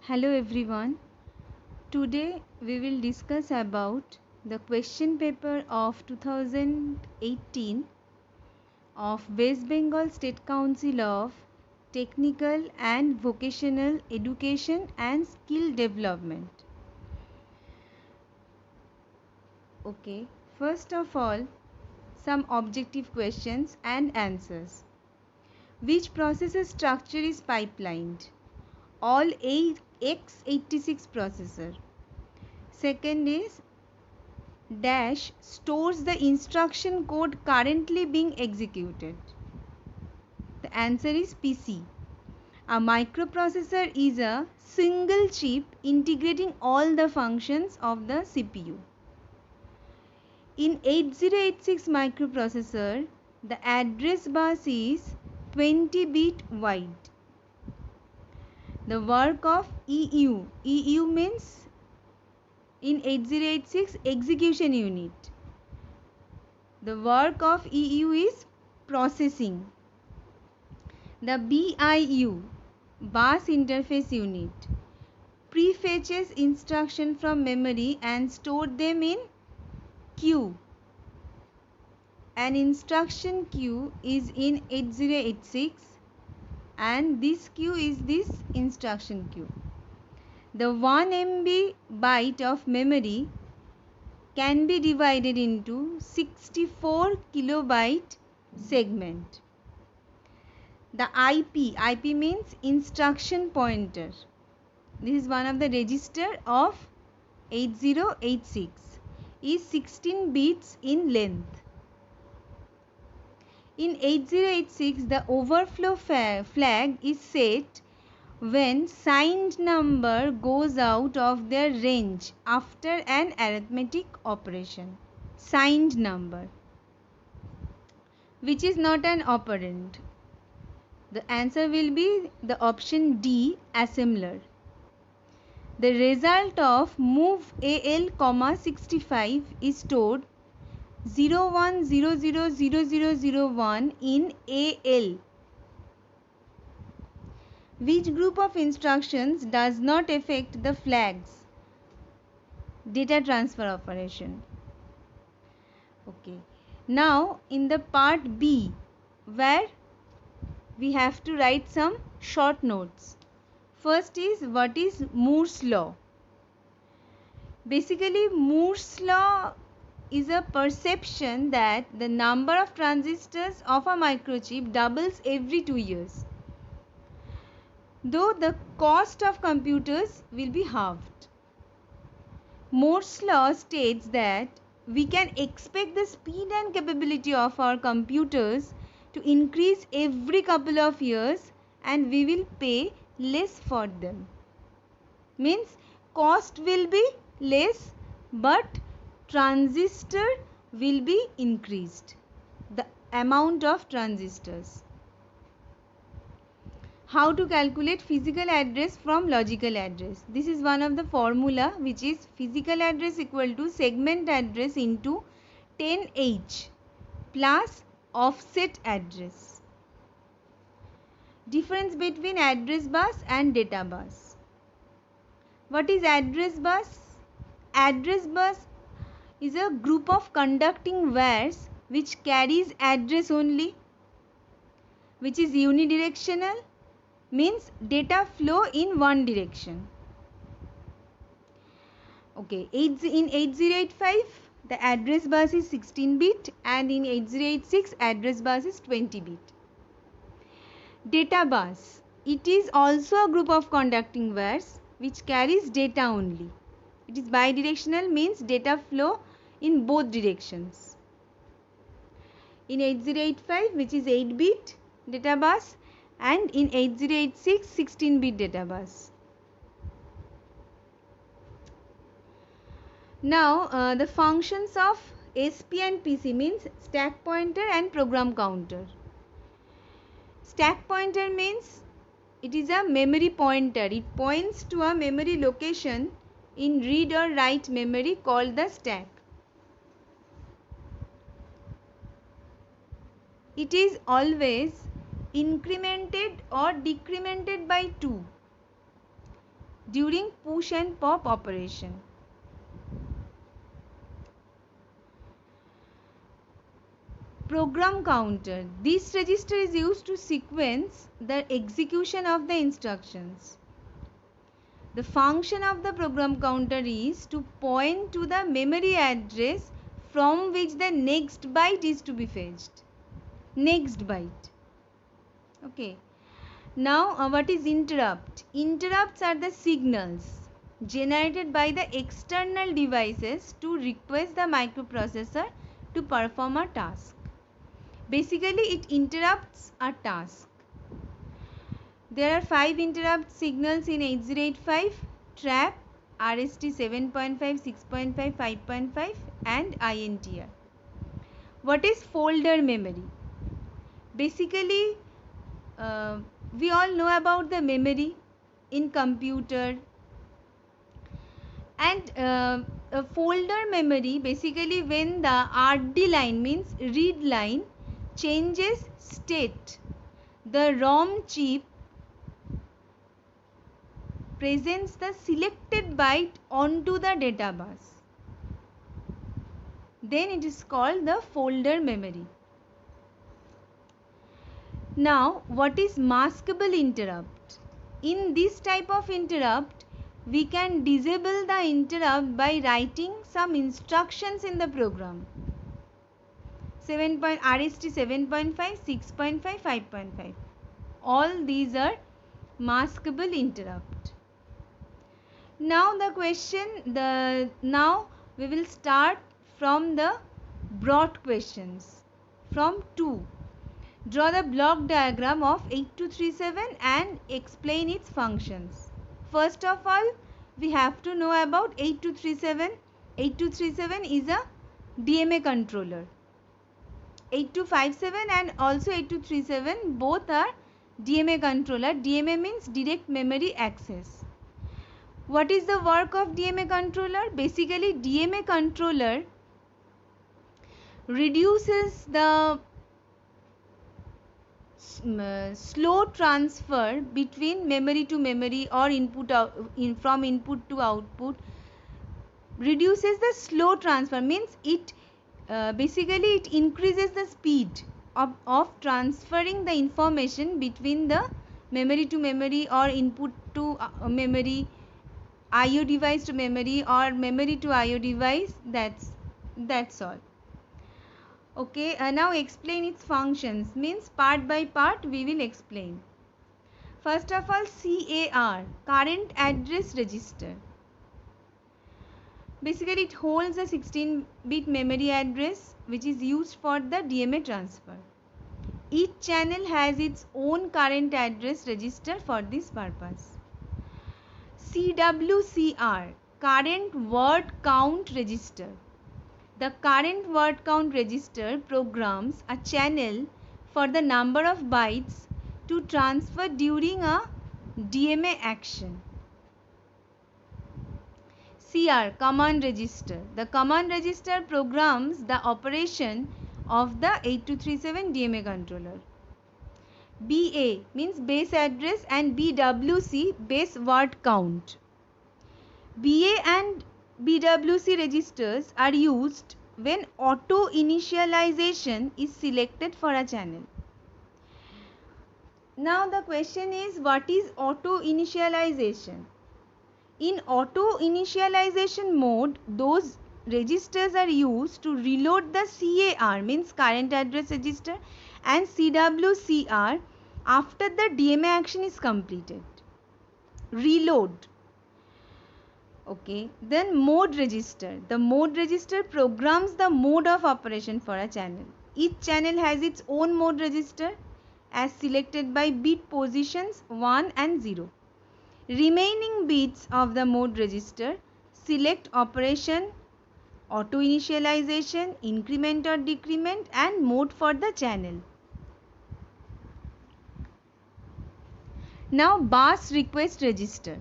Hello everyone. Today we will discuss about the question paper of 2018 of West Bengal State Council of Technical and Vocational Education and Skill Development. Okay, first of all, some objective questions and answers. Which processor structure is pipelined? All x86 processor. Second is dash stores the instruction code currently being executed. The answer is PC. A microprocessor is a single chip integrating all the functions of the CPU. In 8086 microprocessor, the address bus is 20-bit wide. The work of EU means in 8086 execution unit. The work of EU is processing. The BIU, bus interface unit, prefetches instruction from memory and store them in queue. An instruction queue is in 8086 and this queue is this instruction queue. The 1 MB byte of memory can be divided into 64 kilobyte segment. The IP means instruction pointer. This is one of the register of 8086 is 16 bits in length. In 8086 the overflow flag is set when signed number goes out of their range after an arithmetic operation. Signed number, which is not an operand. The answer will be the option D, assembler. The result of move AL, 65 is stored 01000001 in AL. Which group of instructions does not affect the flags? Data transfer operation. Okay. Now in the part B, where we have to write some short notes. First is what is Moore's law. Basically Moore's law is a perception that the number of transistors of a microchip doubles every 2 years, though the cost of computers will be halved. Moore's law states that we can expect the speed and capability of our computers to increase every couple of years and we will pay less for them. Means cost will be less but transistor will be increased, the amount of transistors. How to calculate physical address from logical address? This is one of the formula, which is physical address equal to segment address into 10H plus offset address. Difference between address bus and data bus. What is address bus? Address bus is a group of conducting wires which carries address only, which is unidirectional, means data flow in one direction. Okay, in 8085 the address bus is 16-bit and in 8086 address bus is 20-bit. Data bus, it is also a group of conducting wires which carries data only. It is bidirectional, means data flow in both directions. In 8085, which is 8-bit data bus, and in 8086 16-bit data bus. Now the functions of SP and PC means stack pointer and program counter. Stack pointer means it is a memory pointer. It points to a memory location in read or write memory called the stack. It is always incremented or decremented by 2. during push and pop operation. Program counter. This register is used to sequence the execution of the instructions. The function of the program counter is to point to the memory address from which the next byte is to be fetched. Next byte. Okay. Now what is interrupt? Interrupts are the signals generated by the external devices to request the microprocessor to perform a task. Basically, it interrupts a task. There are 5 interrupt signals in 8085, TRAP, RST 7.5, 6.5, 5.5 and INTR. What is folder memory? Basically, we all know about the memory in computer, and a folder memory, basically when the RD line, means read line, changes state, the ROM chip presents the selected byte onto the data bus. Then it is called the folder memory. Now, what is maskable interrupt? In this type of interrupt, we can disable the interrupt by writing some instructions in the program. RST 7.5, 6.5, 5.5. All these are maskable interrupt. Now now we will start from the broad questions. From 2. Draw the block diagram of 8237 and explain its functions. First of all, we have to know about 8237. 8237 is a DMA controller. 8257 and also 8237 both are DMA controller. DMA means direct memory access. What is the work of DMA controller? Basically, DMA controller reduces the slow transfer between memory to memory or from input to output. Reduces the slow transfer, means it basically it increases the speed of transferring the information between the memory to memory or input to memory, IO device to memory or memory to IO device. That's all. Okay, now explain its functions, means part by part we will explain. First of all, CAR, current address register. Basically, it holds a 16-bit memory address which is used for the DMA transfer. Each channel has its own current address register for this purpose. CWCR, current word count register. The current word count register programs a channel for the number of bytes to transfer during a DMA action. CR, command register. The command register programs the operation of the 8237 DMA controller. BA means base address and BWC, base word count. BA and BWC registers are used when auto initialization is selected for a channel. Now the question is, what is auto initialization? In auto initialization mode, those registers are used to reload the CAR, means current address register, and CWCR after the DMA action is completed. Reload. Okay, then mode register. The mode register programs the mode of operation for a channel. Each channel has its own mode register as selected by bit positions 1 and 0. Remaining bits of the mode register select operation, auto initialization, increment or decrement, and mode for the channel. Now bus request register.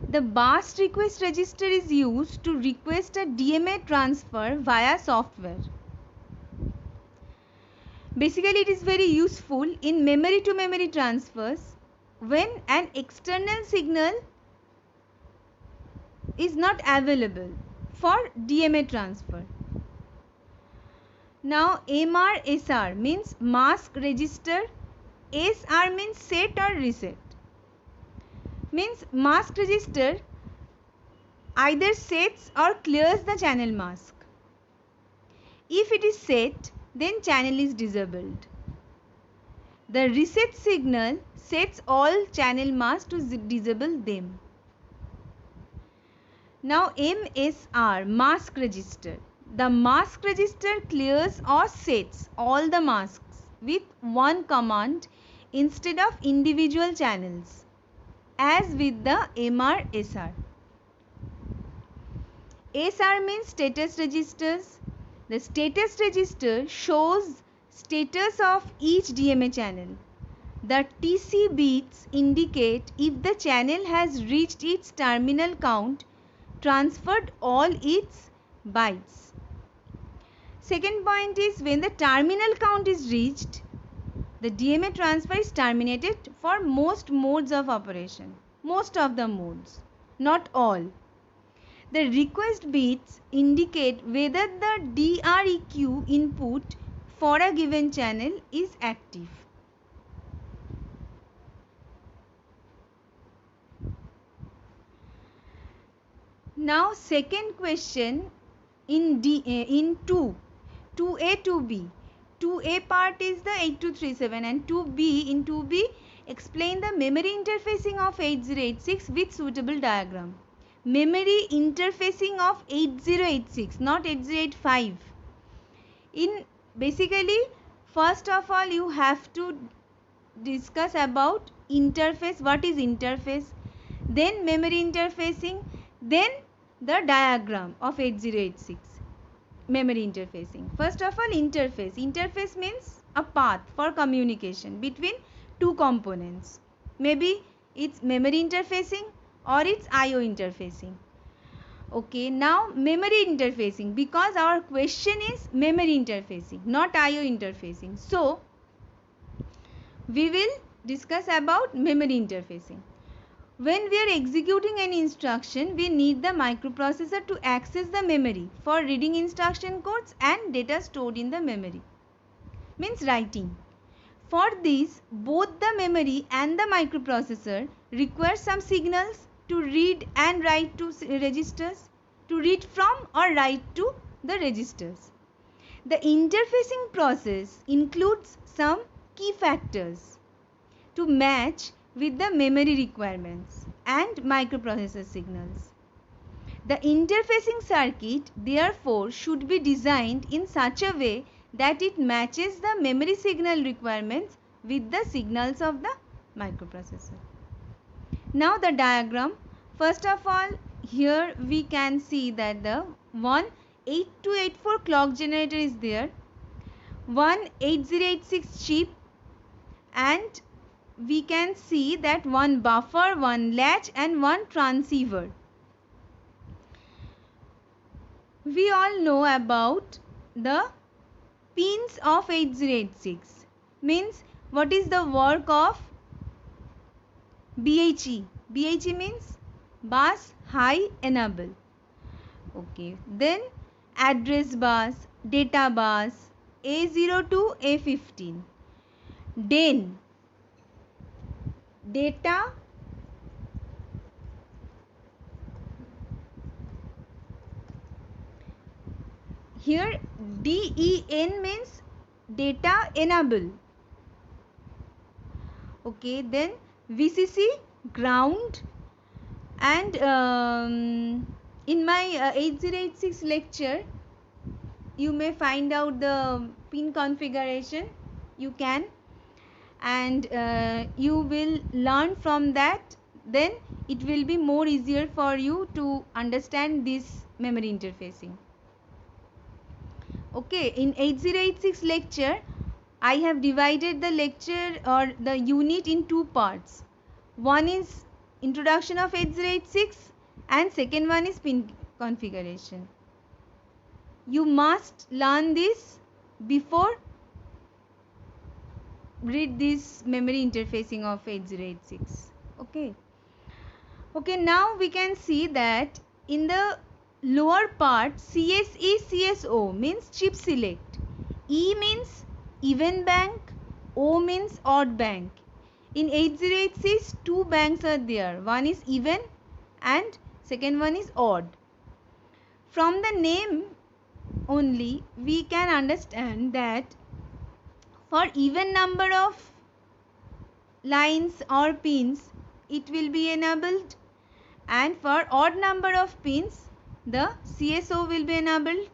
The bus request register is used to request a DMA transfer via software. Basically, it is very useful in memory to memory transfers when an external signal is not available for DMA transfer. Now MR SR means mask register, SR means set or reset. Means mask register either sets or clears the channel mask. If it is set, then channel is disabled. The reset signal sets all channel masks to disable them. Now MSR, mask register. The mask register clears or sets all the masks with one command instead of individual channels, as with the MR-SR. SR means status registers. The status register shows status of each DMA channel. The TC bits indicate if the channel has reached its terminal count, transferred all its bytes. Second point is, when the terminal count is reached, the DMA transfer is terminated for most modes of operation. Most of the modes, not all. The request bits indicate whether the DREQ input for a given channel is active. Now second question in 2A, 2B. 2A part is the 8237 and 2B, in 2B explain the memory interfacing of 8086 with suitable diagram. Memory interfacing of 8086, not 8085. In basically, first of all you have to discuss about interface, what is interface, then memory interfacing, then the diagram of 8086 memory interfacing. First of all, interface. Interface means a path for communication between two components. Maybe it's memory interfacing or it's IO interfacing. Okay, now memory interfacing, because our question is memory interfacing, not IO interfacing. So we will discuss about memory interfacing. When we are executing an instruction, we need the microprocessor to access the memory for reading instruction codes and data stored in the memory. Means writing. For this, both the memory and the microprocessor require some signals to read and write to registers, to read from or write to the registers. The interfacing process includes some key factors to match with the memory requirements and microprocessor signals. The interfacing circuit therefore should be designed in such a way that it matches the memory signal requirements with the signals of the microprocessor. Now the diagram. First of all, here we can see that the one 8284 clock generator is there, one 8086 chip, and we can see that one buffer, one latch and one transceiver. We all know about the pins of 8086. Means what is the work of BHE? BHE means bus high enable. Okay, then address bus, data bus, A0 to A15. DEN, data here DEN means data enable. Okay, then VCC, ground, and in my 8086 lecture you may find out the pin configuration, you can, and you will learn from that, then it will be more easier for you to understand this memory interfacing. Okay, in 8086 lecture I have divided the lecture or the unit in two parts. One is introduction of 8086 and second one is pin configuration. You must learn this before read this memory interfacing of 8086. Okay, now we can see that in the lower part, CSE CSO means chip select, E means even bank, O means odd bank. In 8086, two banks are there. One is even and second one is odd. From the name only, we can understand that for even number of lines or pins, it will be enabled, and for odd number of pins, the CSO will be enabled.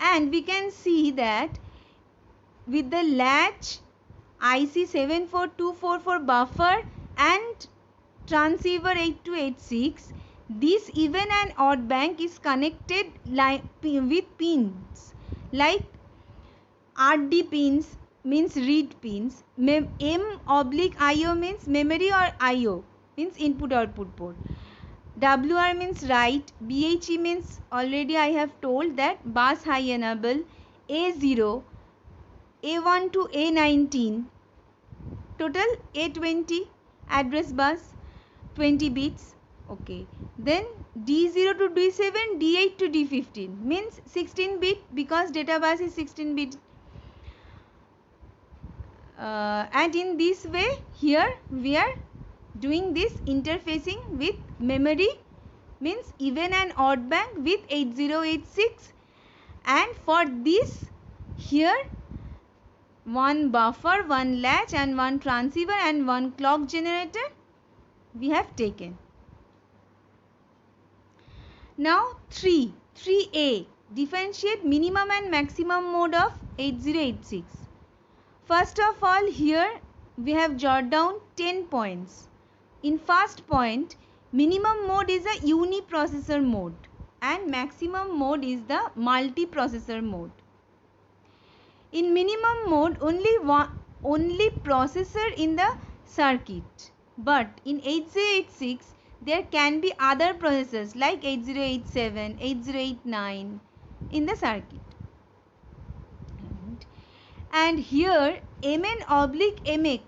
And we can see that with the latch IC 74244 buffer and transceiver 8286, this even and odd bank is connected with pins like RD pins means read pins, M/IO means memory or IO means input output port, WR means write, BHE means already I have told that bus high enable, A0, A1 to A19, total A20 address bus, 20 bits. Okay, then D0 to D7, D8 to D15 means 16 bit because data bus is 16 bit. And in this way, here we are doing this interfacing with memory means even and odd bank with 8086, and for this here one buffer, one latch and one transceiver and one clock generator we have taken. Now 3A, differentiate minimum and maximum mode of 8086. First of all, here we have jotted down 10 points. In first point, minimum mode is a uniprocessor mode and maximum mode is the multiprocessor mode. In minimum mode, only processor in the circuit, but in 8086 there can be other processors like 8087, 8089 in the circuit. And here Mn/Mx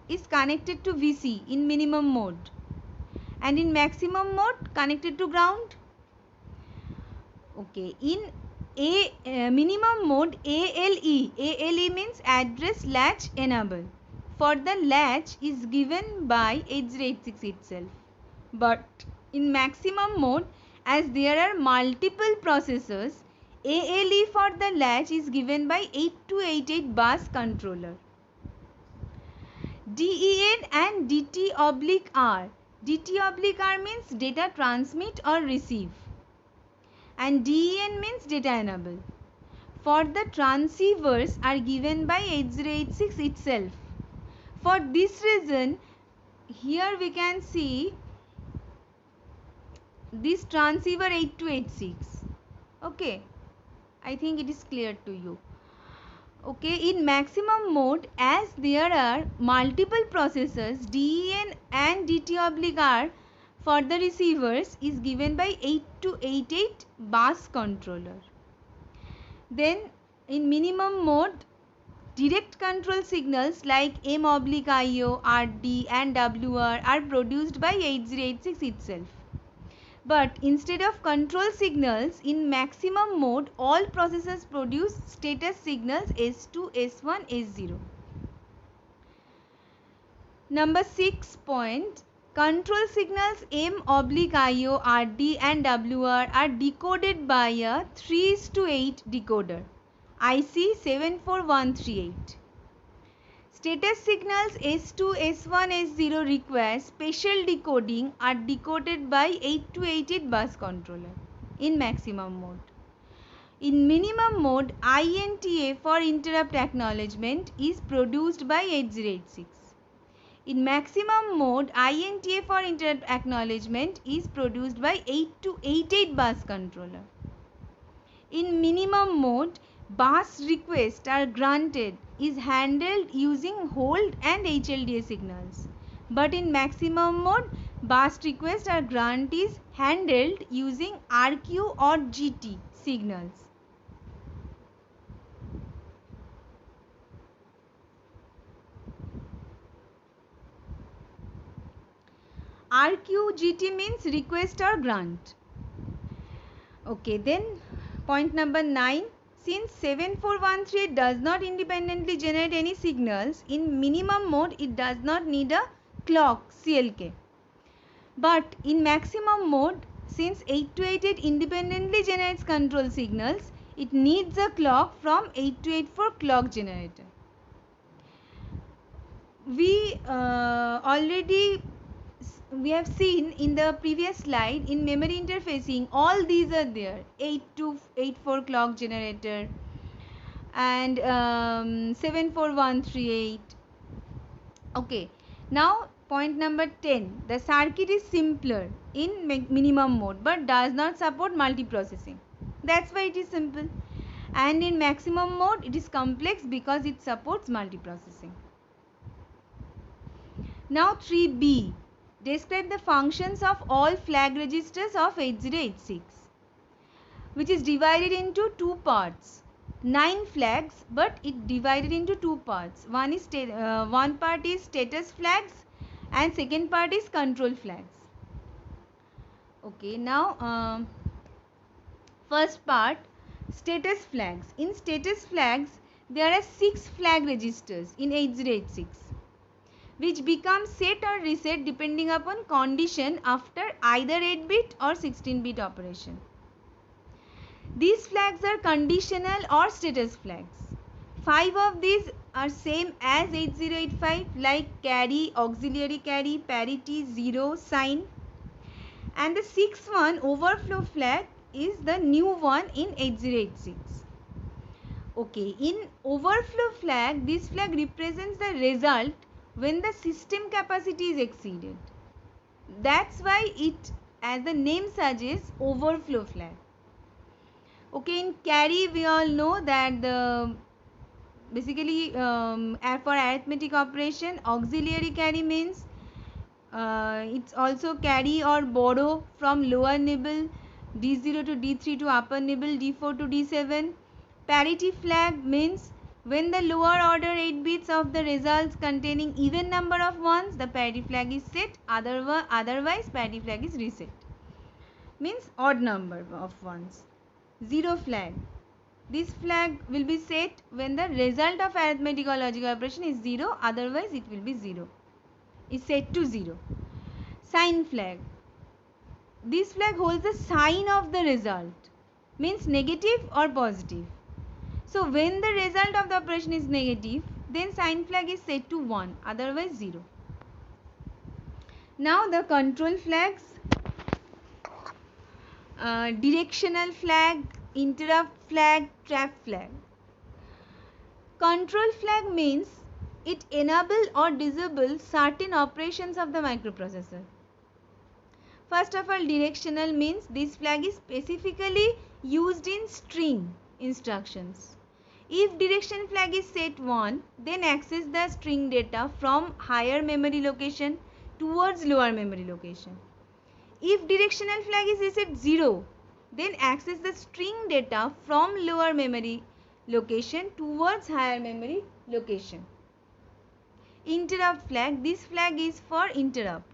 is connected to Vc in minimum mode, and in maximum mode connected to ground. Okay, in minimum mode, ALE means address latch enable. For the latch is given by 8086 itself. But in maximum mode, as there are multiple processors, ALE for the latch is given by 8288 bus controller. DEN and DT/R. DT/R means data transmit or receive, and DEN means data enable. For the transceivers are given by 8086 itself. For this reason, here we can see this transceiver 8286. Okay, I think it is clear to you. Okay, in maximum mode, as there are multiple processors, DEN and DT/R for the receivers is given by 8288 bus controller. Then in minimum mode, direct control signals like M/IO, RD and WR are produced by 8086 itself. But instead of control signals, in maximum mode, all processors produce status signals S2, S1, S0. Number 6 point, control signals M/IO, RD and WR are decoded by a 3:8 decoder, IC 74138. Status signals S2, S1, S0 require special decoding are decoded by 8288 bus controller in maximum mode. In minimum mode, INTA for interrupt acknowledgement is produced by 8086. In maximum mode, INTA for interrupt acknowledgement is produced by 8288 bus controller. In minimum mode, bus requests are granted is handled using hold and HLDA signals. But in maximum mode, bus requests are granted is handled using RQ or GT signals. RQ GT means request or grant. Okay, then point number 9. Since 7413 does not independently generate any signals, in minimum mode it does not need a clock CLK. But in maximum mode, since 8288 independently generates control signals, it needs a clock from 8284 clock generator. We have seen in the previous slide, in memory interfacing all these are there: 8284 clock generator and 74138. Okay, now point number 10. The circuit is simpler in minimum mode but does not support multiprocessing. That's why it is simple. And in maximum mode it is complex because it supports multiprocessing. Now 3B. Describe the functions of all flag registers of 8086, which is divided into two parts. 9 flags, but it divided into two parts. One part is status flags and second part is control flags. Okay, now first part, status flags. In status flags, there are 6 flag registers in 8086, which become set or reset depending upon condition after either 8-bit or 16-bit operation. These flags are conditional or status flags. 5 of these are same as 8085, like carry, auxiliary carry, parity, 0, sign. And the 6th one, overflow flag, is the new one in 8086. Okay, in overflow flag, this flag represents the result when the system capacity is exceeded. That's why it, as the name suggests, overflow flag. Okay, in carry we all know that basically for arithmetic operation, auxiliary carry means it's also carry or borrow from lower nibble D0 to D3 to upper nibble D4 to D7. Parity flag means when the lower order 8 bits of the results containing even number of ones, the parity flag is set, otherwise parity flag is reset. Means odd number of ones. 0 flag. This flag will be set when the result of arithmetic or logical operation is 0, otherwise it will be 0. Is set to 0. Sign flag. This flag holds the sign of the result, means negative or positive. So when the result of the operation is negative, then sign flag is set to 1, otherwise 0. Now the control flags. Directional flag, interrupt flag, trap flag. Control flag means it enables or disables certain operations of the microprocessor. First of all, directional means this flag is specifically used in string instructions. If direction flag is set 1, then access the string data from higher memory location towards lower memory location. If directional flag is reset 0, then access the string data from lower memory location towards higher memory location. Interrupt flag. This flag is for interrupt.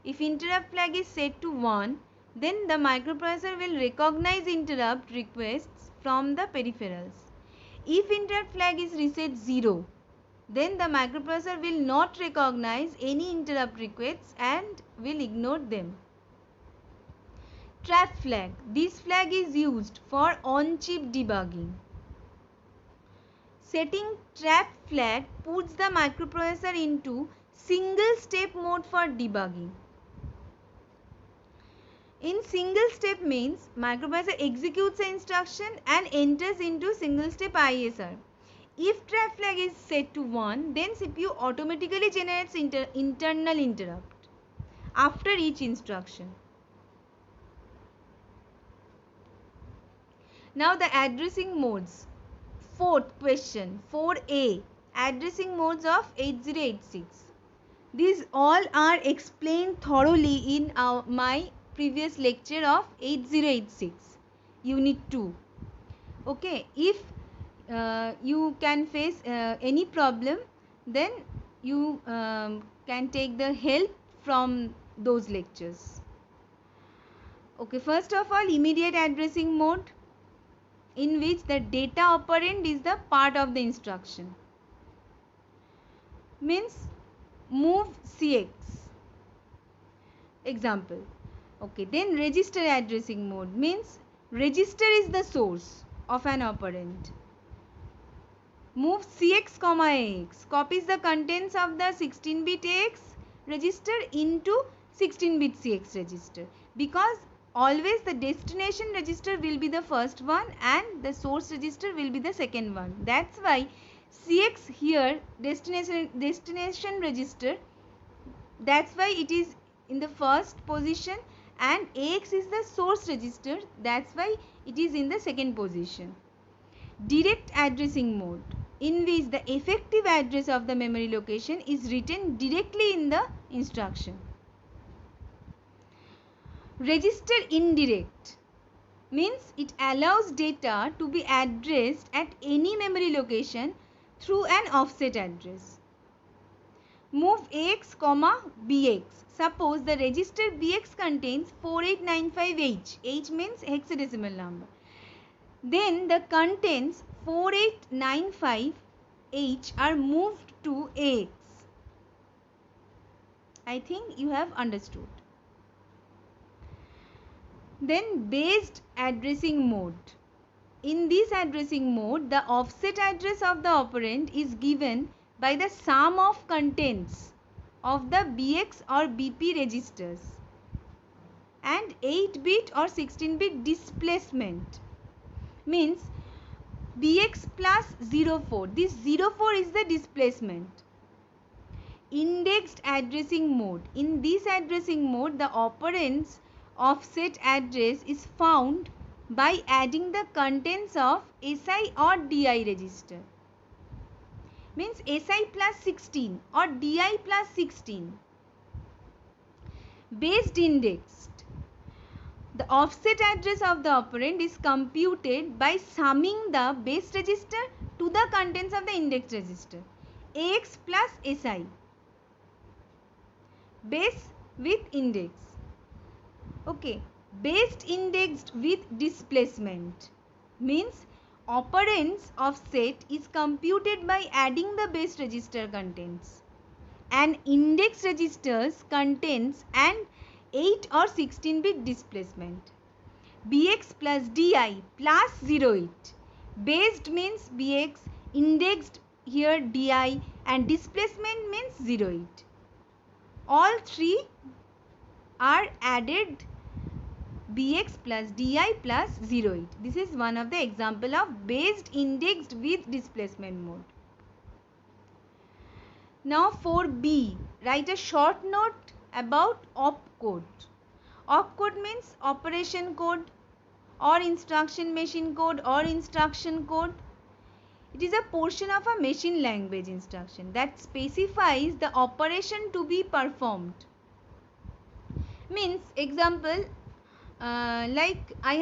If interrupt flag is set to 1, then the microprocessor will recognize interrupt requests from the peripherals. If interrupt flag is reset 0, then the microprocessor will not recognize any interrupt requests and will ignore them. Trap flag. This flag is used for on-chip debugging. Setting trap flag puts the microprocessor into single step mode for debugging. In single step means microprocessor executes the instruction and enters into single step ISR. If trap flag is set to 1, then CPU automatically generates internal interrupt after each instruction. Now the addressing modes. Fourth question, 4A, addressing modes of 8086. These all are explained thoroughly in my previous lecture of 8086, Unit 2. Okay, if you can face any problem, then you can take the help from those lectures. Okay, first of all, immediate addressing mode, in which the data operand is the part of the instruction. Means move CX. Example. Okay, then register addressing mode means register is the source of an operand. Move CX, AX copies the contents of the 16-bit AX register into 16-bit CX register, because always the destination register will be the first one and the source register will be the second one. That's why CX here, destination register, that's why it is in the first position, and AX is the source register, that's why it is in the second position. Direct addressing mode, in which the effective address of the memory location is written directly in the instruction. Register indirect means it allows data to be addressed at any memory location through an offset address. Move AX, BX. Suppose the register BX contains 4895H. H means hexadecimal number. Then the contents 4895H are moved to AX. I think you have understood. Then based addressing mode. In this addressing mode, the offset address of the operand is given by the sum of contents of the BX or BP registers and 8-bit or 16-bit displacement. Means BX plus 04. This 04 is the displacement. Indexed addressing mode. In this addressing mode, the operand's offset address is found by adding the contents of SI or DI register. Means SI plus 16 or DI plus 16. Based indexed. The offset address of the operand is computed by summing the base register to the contents of the index register. AX plus SI. Base with index. Okay. Based indexed with displacement means operand's offset is computed by adding the base register contents and index registers contents and 8 or 16-bit displacement. BX plus DI plus 08. Based means BX, indexed here DI, and displacement means 08. All three are added BX plus DI plus 08. This is one of the example of based indexed with displacement mode. Now for B, write a short note about opcode. Opcode means operation code or instruction machine code or instruction code. It is a portion of a machine language instruction that specifies the operation to be performed. Means example, like I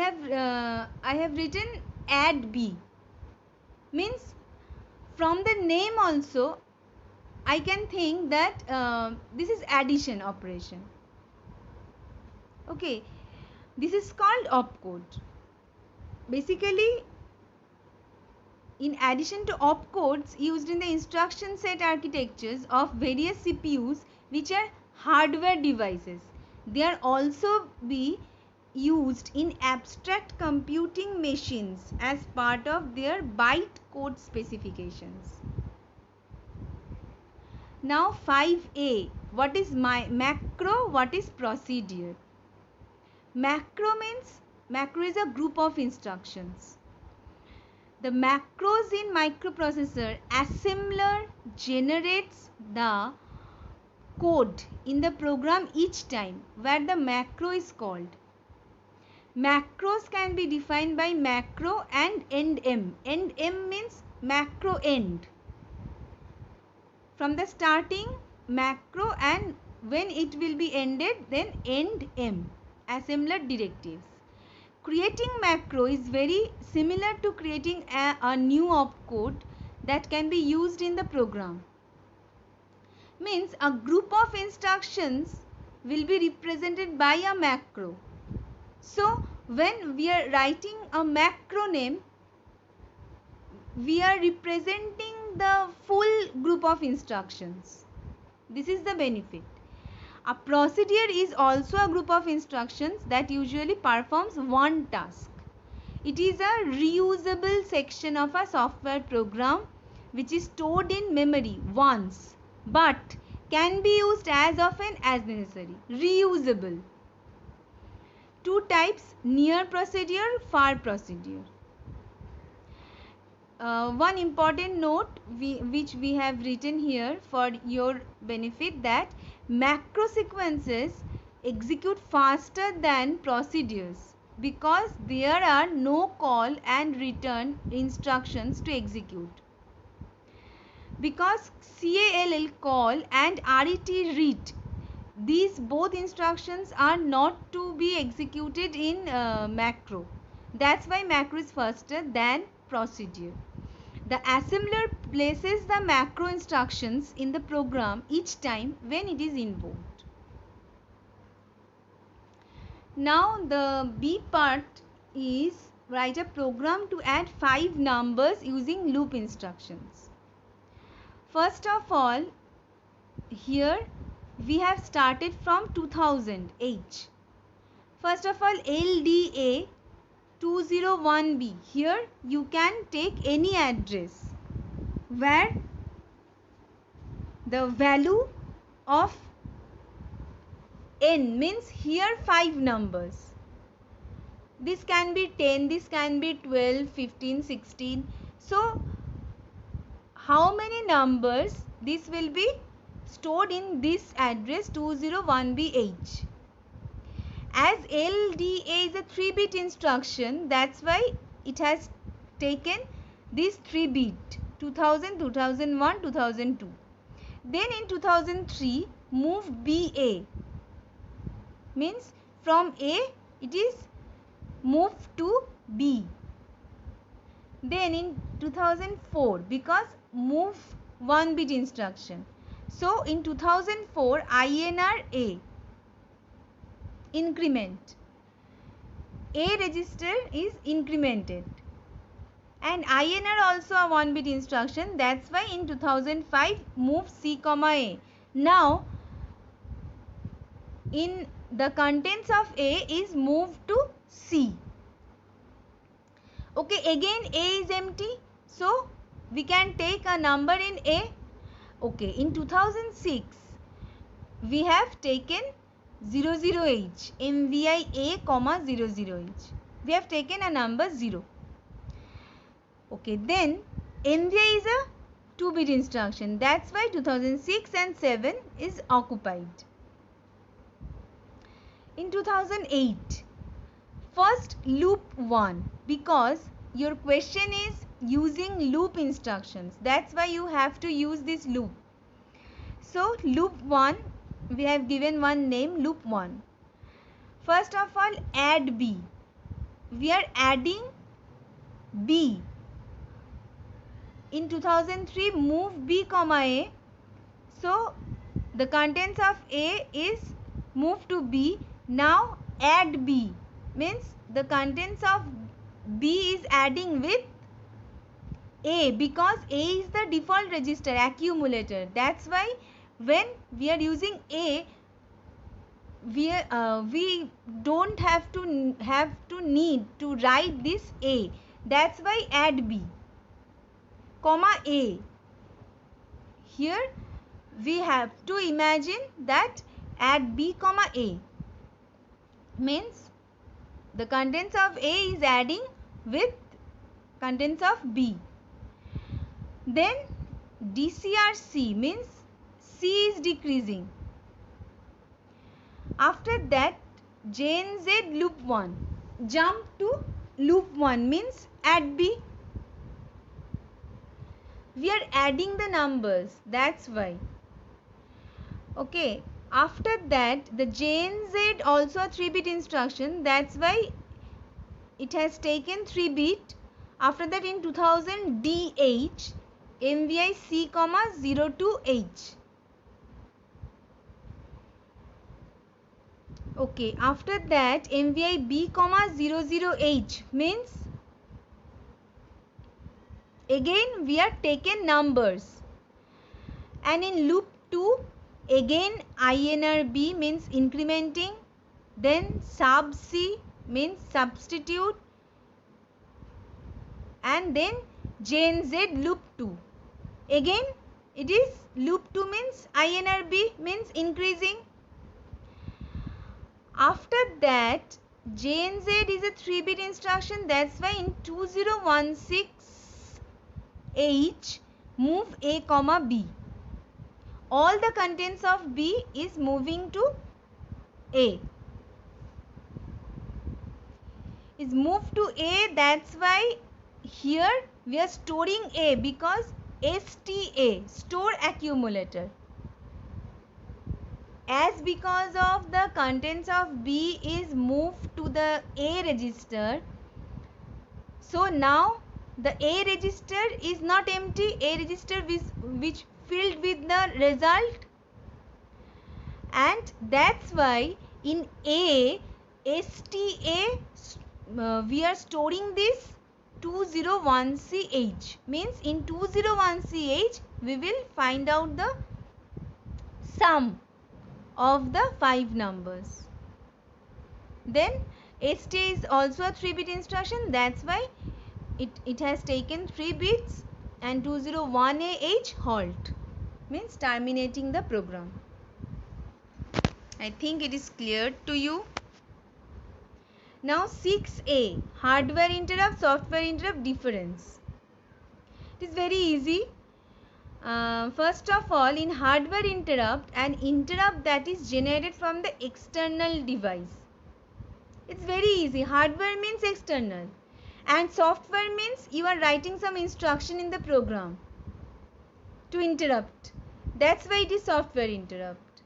have written add B. Means from the name also I can think that this is addition operation. Okay, this is called opcode. Basically, in addition to opcodes used in the instruction set architectures of various CPUs which are hardware devices, they are also be used in abstract computing machines as part of their bytecode specifications. Now 5a, what is macro, what is procedure? Macro means, macro is a group of instructions. The macros in microprocessor, assembler generates the code in the program each time where the macro is called. Macros can be defined by macro and endm. Endm means macro end. From the starting macro, and when it will be ended, then endm. Assembler directives. Creating macro is very similar to creating a new opcode that can be used in the program. Means a group of instructions will be represented by a macro. So when we are writing a macroname, we are representing the full group of instructions. This is the benefit. A procedure is also a group of instructions that usually performs one task. It is a reusable section of a software program which is stored in memory once but can be used as often as necessary. Reusable. Two types: near procedure, far procedure. One important note which we have written here for your benefit, that macro sequences execute faster than procedures because there are no call and return instructions to execute. Because CALL call and RET read, these both instructions are not to be executed in macro. That's why macro is faster than procedure. The assembler places the macro instructions in the program each time when it is invoked. Now the B part is write a program to add 5 numbers using loop instructions. First of all, here we have started from 2000H. First of all, LDA 201B. Here you can take any address where the value of n means here 5 numbers. This can be 10, this can be 12, 15, 16. So how many numbers? This will be stored in this address 201BH. As LDA is a 3-bit instruction, that's why it has taken this 3-bit 2000, 2001, 2002. Then in 2003, move BA means from A it is moved to B. Then in 2004, because move 1-bit instruction, so in 2004 INR A increment, A register is incremented, and INR also a 1-bit instruction. That's why in 2005 move C, A. Now in the contents of A is moved to C. Okay, again A is empty, so we can take a number in A. Okay, in 2006 we have taken 00H, MVI A, 00H. We have taken a number 0. Okay, then MVI is a 2-bit instruction. That's why 2006 and 7 is occupied. In 2008, first loop 1, because your question is using loop instructions. That's why you have to use this loop. So loop 1, we have given one name, loop 1. First of all, add B. We are adding B. In 2003, move B, A. So the contents of A is moved to B. Now add B means the contents of B is adding with A, because A is the default register accumulator. That's why when we are using A, we don't have to need to write this A. That's why add B, A. Here we have to imagine that add B, A means the contents of A is adding with contents of B. Then DCRC means C is decreasing. After that, JNZ loop 1. Jump to loop 1 means add B. We are adding the numbers, that's why. Okay, after that the JNZ also a 3-bit instruction, that's why it has taken 3-bit. After that in 2000 DH, MVI C, 02H. Okay, after that MVI B comma 00H means again we are taken numbers, and in loop 2 again INRB means incrementing, then sub C means substitute, and then JNZ loop 2. Again it is loop 2 means INRB means increasing. After that JNZ is a 3-bit instruction, that's why in 2016H move A comma B. All the contents of B is moving to A. Is moved to A, that's why here we are storing A because STA, store accumulator. As because of the contents of B is moved to the A register, so now the A register is not empty, A register which filled with the result, and that's why in A STA we are storing this 201CH, means in 201CH we will find out the sum of the 5 numbers. Then STA is also a 3-bit instruction, that's why it has taken 3 bits, and 201AH halt means terminating the program. I think it is clear to you. Now 6A, hardware interrupt, software interrupt difference. It is very easy. First of all, in hardware interrupt, an interrupt that is generated from the external device. It's very easy. Hardware means external, and software means you are writing some instruction in the program to interrupt. That's why it is software interrupt.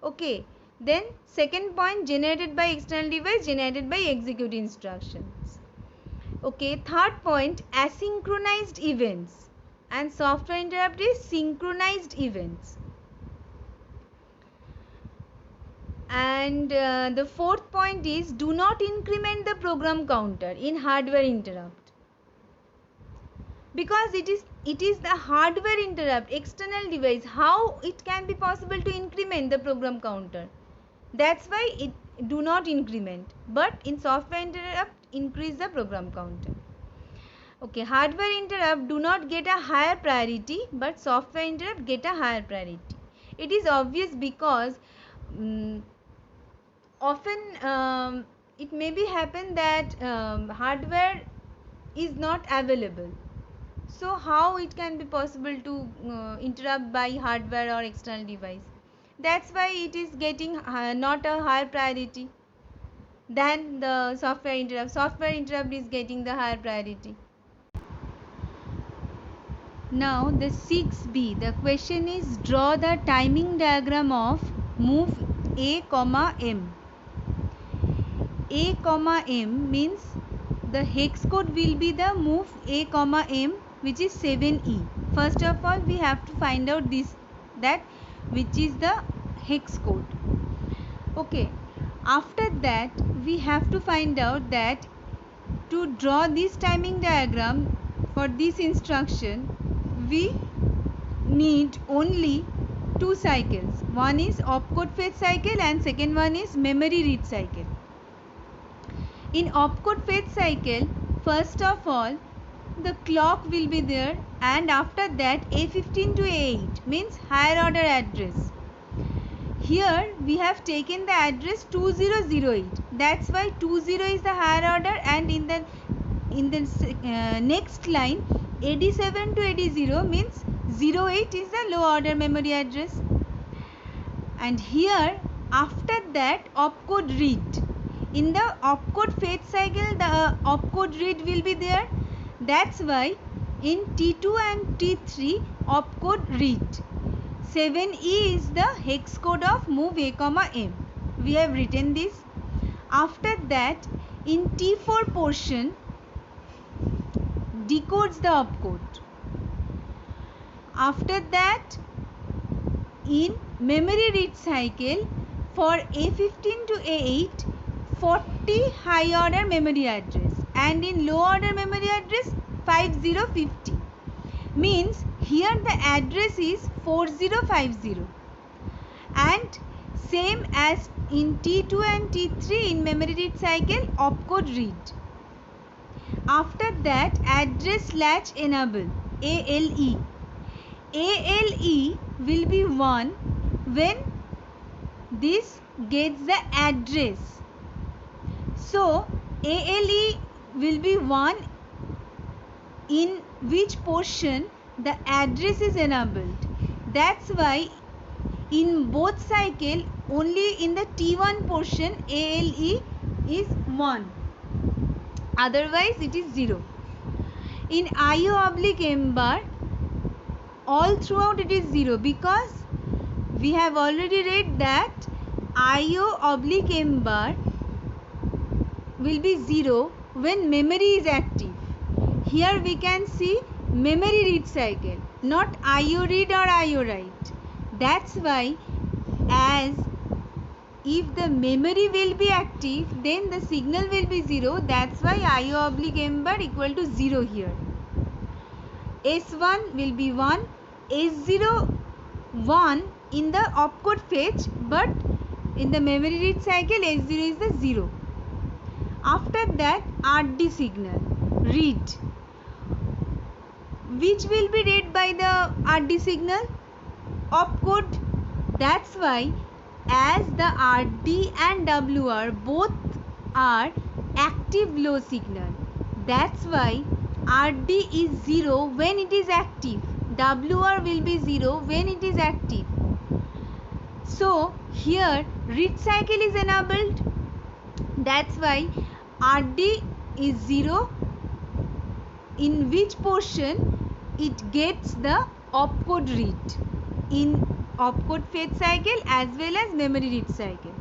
Okay. Then second point, generated by external device, generated by execute instructions. Okay. Third point, asynchronized events, and software interrupt is synchronized events. And the fourth point is, do not increment the program counter in hardware interrupt, because it is the hardware interrupt, external device. How it can be possible to increment the program counter? That's why it do not increment, but in software interrupt increase the program counter. Okay, hardware interrupt do not get a higher priority, but software interrupt get a higher priority. It is obvious because often it may be happen that hardware is not available. So how it can be possible to interrupt by hardware or external device? That's why it is getting not a higher priority than the software interrupt. Software interrupt is getting the higher priority. Now the 6B, the question is, draw the timing diagram of move A comma M. A comma M means the hex code will be the move A comma M, which is 7E. First of all we have to find out that which is the hex code. Okay, after that we have to find out that to draw this timing diagram for this instruction we need only 2 cycles. One is opcode fetch cycle and second one is memory read cycle. In opcode fetch cycle, first of all the clock will be there, and after that A15 to A8 means higher order address. Here we have taken the address 2008, that's why 20 is the higher order, and in the next line AD7 to AD0 means 08 is the low order memory address. And here after that opcode read. In the opcode fetch cycle the opcode read will be there, that's why in T2 and T3 opcode read. 7E is the hex code of move A comma M. We have written this. After that in T4 portion decodes the opcode. After that in memory read cycle For A15 to A8, 40 high order memory address, and in low order memory address 5050. Means here the address is 4050, and same as in T2 and T3 in memory read cycle opcode read. After that, address latch enable ALE. ALE will be 1 when this gets the address. So ALE will be 1 in which portion the address is enabled. That's why in both cycle only in the T1 portion ALE is 1. Otherwise it is 0. In IO oblique M bar, all throughout it is 0, because we have already read that IO oblique M bar will be 0 when memory is active. Here we can see memory read cycle, not IO read or IO write. That's why, as if the memory will be active, then the signal will be 0. That's why IO oblique M bar equal to 0 here. S1 will be 1, S0 1 in the opcode fetch, but in the memory read cycle S0 is the 0. After that, RD signal read. Which will be read by the RD signal? Opcode. That's why, as the RD and WR both are active low signal, that's why RD is 0 when it is active, WR will be 0 when it is active. So here read cycle is enabled, that's why RD is 0 in which portion it gets the opcode read in opcode fetch cycle as well as memory read cycle.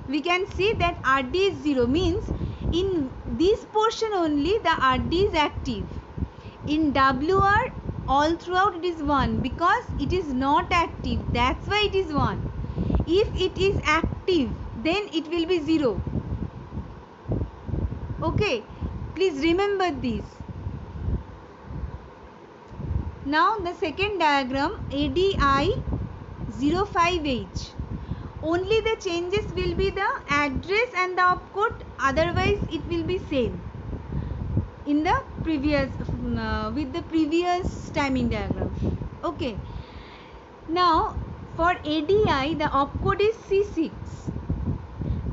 We can see that RD is 0, means in this portion only the RD is active. In WR all throughout it is 1, because it is not active, that's why it is 1. If it is active, then it will be 0. Okay, please remember this. Now the second diagram, ADI05H. Only the changes will be the address and the opcode, otherwise it will be same in the previous with the previous timing diagram. Okay. Now for ADI the opcode is C6,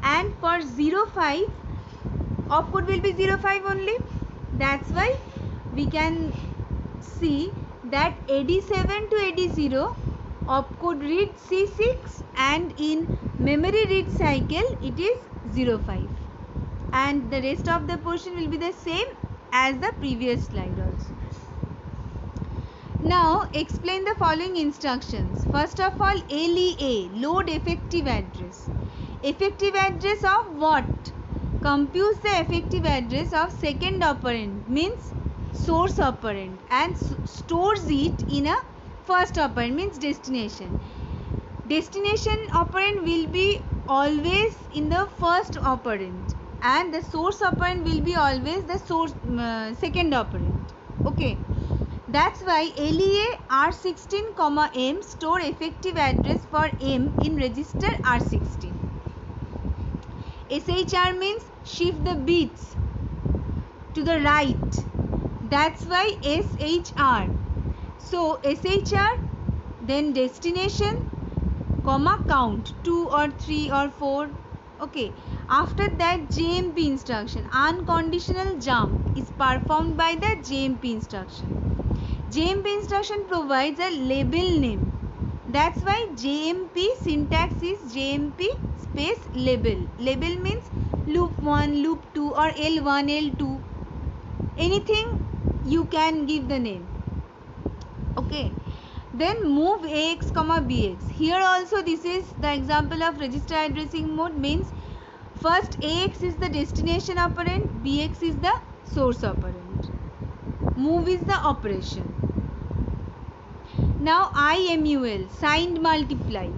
and for 05 opcode will be 05 only. That's why we can see that AD7 to AD0 opcode read C6, and in memory read cycle it is 05, and the rest of the portion will be the same as the previous slide also. Now explain the following instructions. First of all, LEA, load effective address. Effective address of what? Computes the effective address of second operand, means source operand, and stores it in a first operand, means destination. Destination operand will be always in the first operand, and the source operand will be always the source second operand. Okay, that's why LEA R16, M store effective address for M in register R16. SHR means shift the bits to the right, that's why SHR. So SHR, then destination, count 2 or 3 or 4. Okay, after that JMP instruction, unconditional jump is performed by the JMP instruction. JMP instruction provides a label name, that's why JMP syntax is JMP space label. Label means loop 1, loop 2 or L1, L2, anything you can give the name. Okay, then move AX, BX. Here also this is the example of register addressing mode, means first AX is the destination operand, BX is the source operand. Move is the operation. Now IMUL, signed multiply.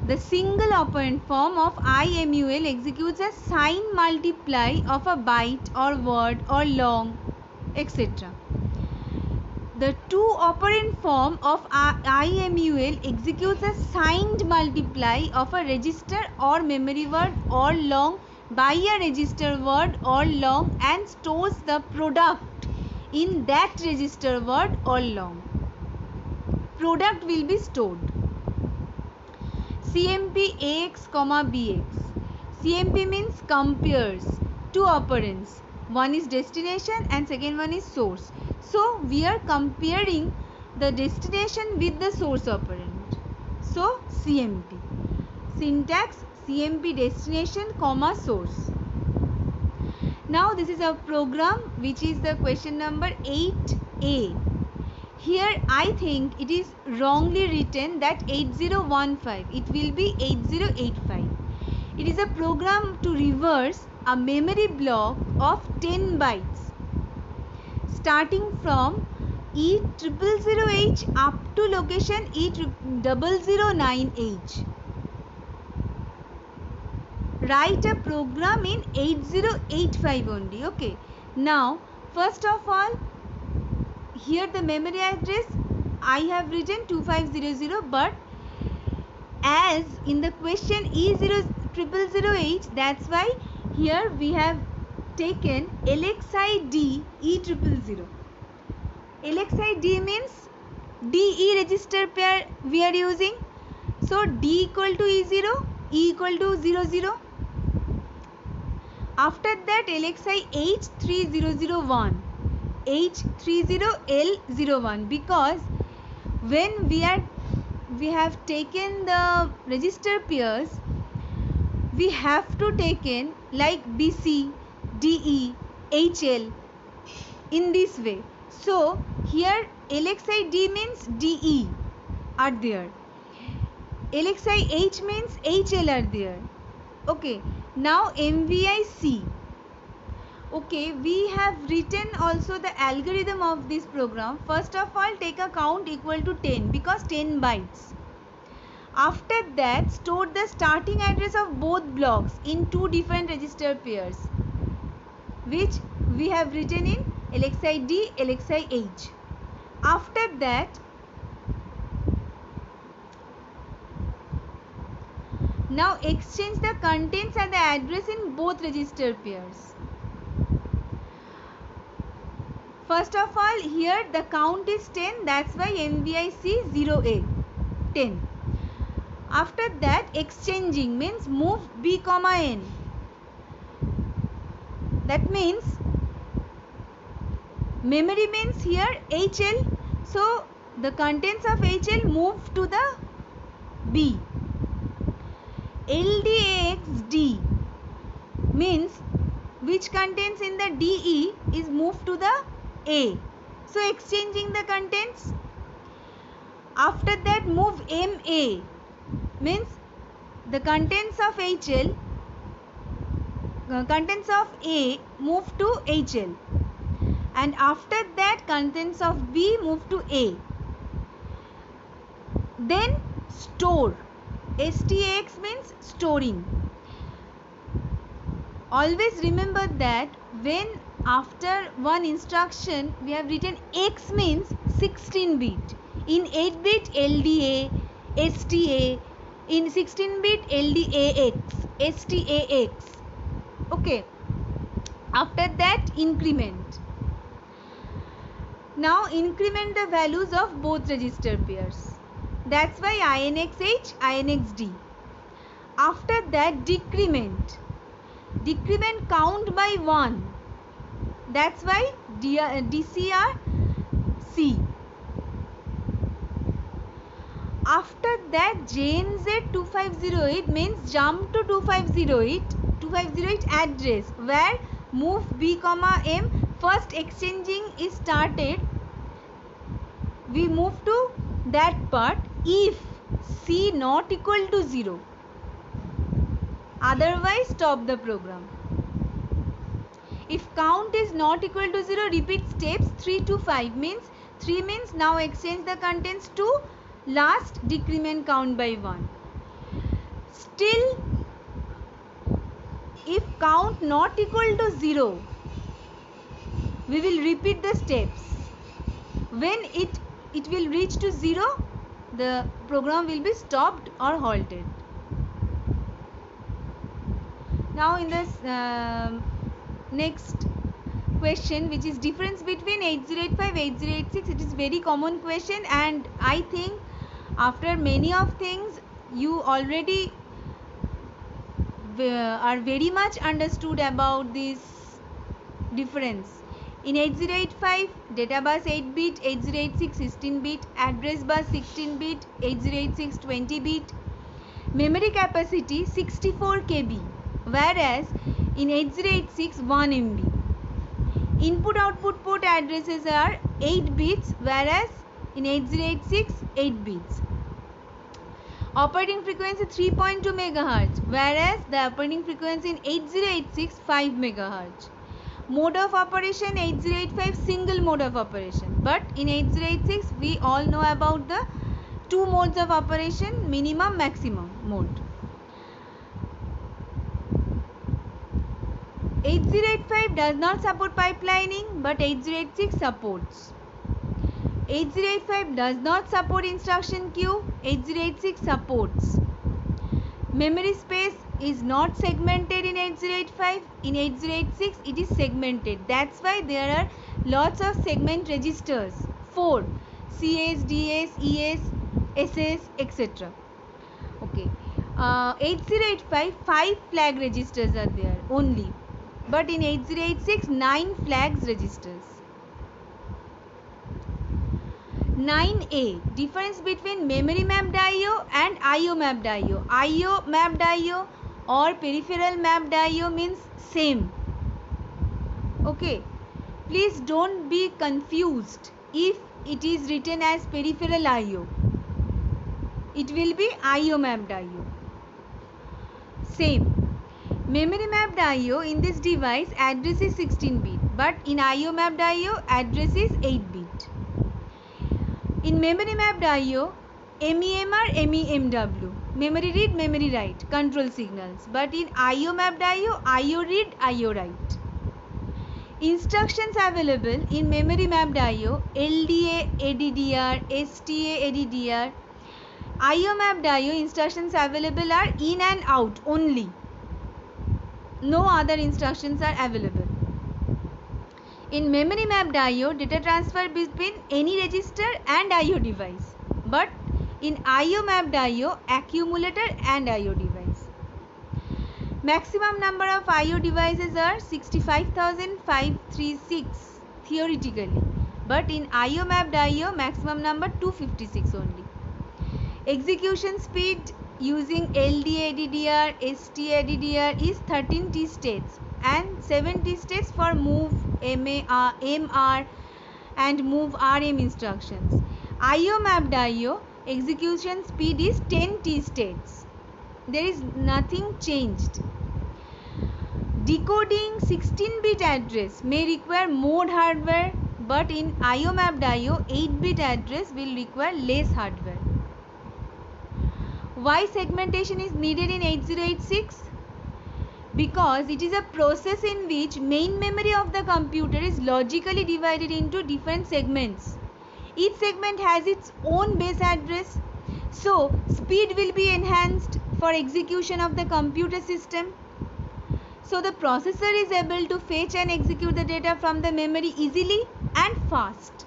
The single operand form of IMUL executes a sign multiply of a byte or word or long, etc. The two operand form of IMUL executes a signed multiply of a register or memory word or long by a register word or long and stores the product in that register word or long. Product will be stored. CMP AX, BX. CMP means compares two operands. One is destination and second one is source. So we are comparing the destination with the source operand. So CMP. Syntax CMP destination, source. Now this is a program which is the question number 8A. Here I think it is wrongly written that 8015. It will be 8085. It is a program to reverse a memory block of 10 bytes starting from E000H up to location E009H. Write a program in 8085 only. Okay. Now first of all, here the memory address I have written 2500, but as in the question E000H, that's why here we have taken LXID E000. LXID means DE register pair we are using. So D equal to E0, E equal to 00. After that LXI H3001. H30L01, because when we have taken the register pairs, we have to take in like BC, DE, HL in this way. So here LXID means DE are there, LXIH means HL are there. Okay, now MVIC. Okay, we have written also the algorithm of this program. First of all, take a count equal to 10 because 10 bytes. After that, store the starting address of both blocks in two different register pairs, which we have written in LXID, LXIH. After that, now exchange the contents and the address in both register pairs. First of all, here the count is 10, that's why MVIC 0A, 10. After that, exchanging means move B, N. That means memory means here HL. So the contents of HL move to the B. LDAXD means which contents in the DE is moved to the A. So exchanging the contents. After that, move MA means the contents of HL, contents of A move to HL, and after that contents of B move to A. Then store. STAX means storing. Always remember that when after one instruction we have written X means 16 bit. In 8 bit LDA, STA, in 16 bit LDAX, STAX. Okay. After that, increment. Now increment the values of both register pairs. That's why INXH, INXD. After that, decrement. Decrement count by 1. That's why DCR C. After that, JNZ 2508 means jump to 2508 address where move B, M. First exchanging is started. We move to that part if C not equal to 0. Otherwise, stop the program. If count is not equal to 0, repeat steps 3 to 5 means 3 means now exchange the contents to last decrement count by 1. Still, if count not equal to 0, we will repeat the steps. When it will reach to 0, the program will be stopped or halted. Now in this next question, which is difference between 8085 8086, it is very common question, and I think after many of things you already are very much understood about this difference. In 8085, data bus 8 bit, 8086 16 bit, address bus 16 bit, 8086 20 bit, memory capacity 64 KB, whereas in 8086 1 MB. Input output port addresses are 8 bits, whereas in 8086 8 bits. Operating frequency 3.2 MHz, whereas the operating frequency in 8086 5 MHz. Mode of operation 8085 single mode of operation, but in 8086 we all know about the two modes of operation, minimum maximum mode. 8085 does not support pipelining, but 8086 supports. 8085 does not support instruction queue, 8086 supports. Memory space is not segmented in 8085, in 8086 it is segmented. That's why there are lots of segment registers, 4, CS, DS, ES, SS, etc. Okay, 8085 5 flag registers are there only, but in 8086 9 flags registers. 9A, difference between memory mapped I/O and I/O mapped I/O. I/O mapped I/O or peripheral mapped I/O means same. Okay, please don't be confused if it is written as peripheral I/O. It will be I/O mapped I/O. Same. Memory mapped I/O in this device address is 16 bit, but in I/O mapped I/O address is 8 bit. In memory mapped I/O, MEM are MEMW, memory read, memory write, control signals. But in I/O mapped I/O, I/O read, I/O write. Instructions available in memory mapped I/O, LDA, ADDR, STA, ADDR. I/O mapped I/O instructions available are in and out only. No other instructions are available. In memory mapped I/O, data transfer between any register and I/O device. But in I/O mapped I/O, accumulator and I/O device. Maximum number of I/O devices are 65,536 theoretically. But in I/O mapped I/O, maximum number 256 only. Execution speed using LDA DDR, STA DDR is 13 T states and 7 T states for move MR and move RM instructions. I/O mapped I/O execution speed is 10 T states. There is nothing changed. Decoding 16-bit address may require more hardware, but in I/O mapped I/O 8-bit address will require less hardware. Why segmentation is needed in 8086? Because it is a process in which main memory of the computer is logically divided into different segments. Each segment has its own base address, so speed will be enhanced for execution of the computer system. So the processor is able to fetch and execute the data from the memory easily and fast.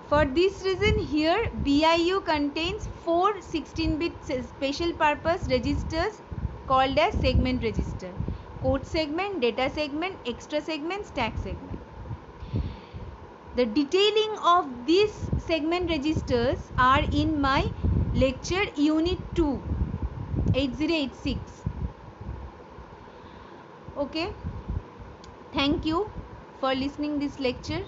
For this reason, here BIU contains 4 16-bit special purpose registers called as segment register: code segment, data segment, extra segment, stack segment. The detailing of these segment registers are in my lecture unit 2 8086. Okay, thank you for listening this lecture.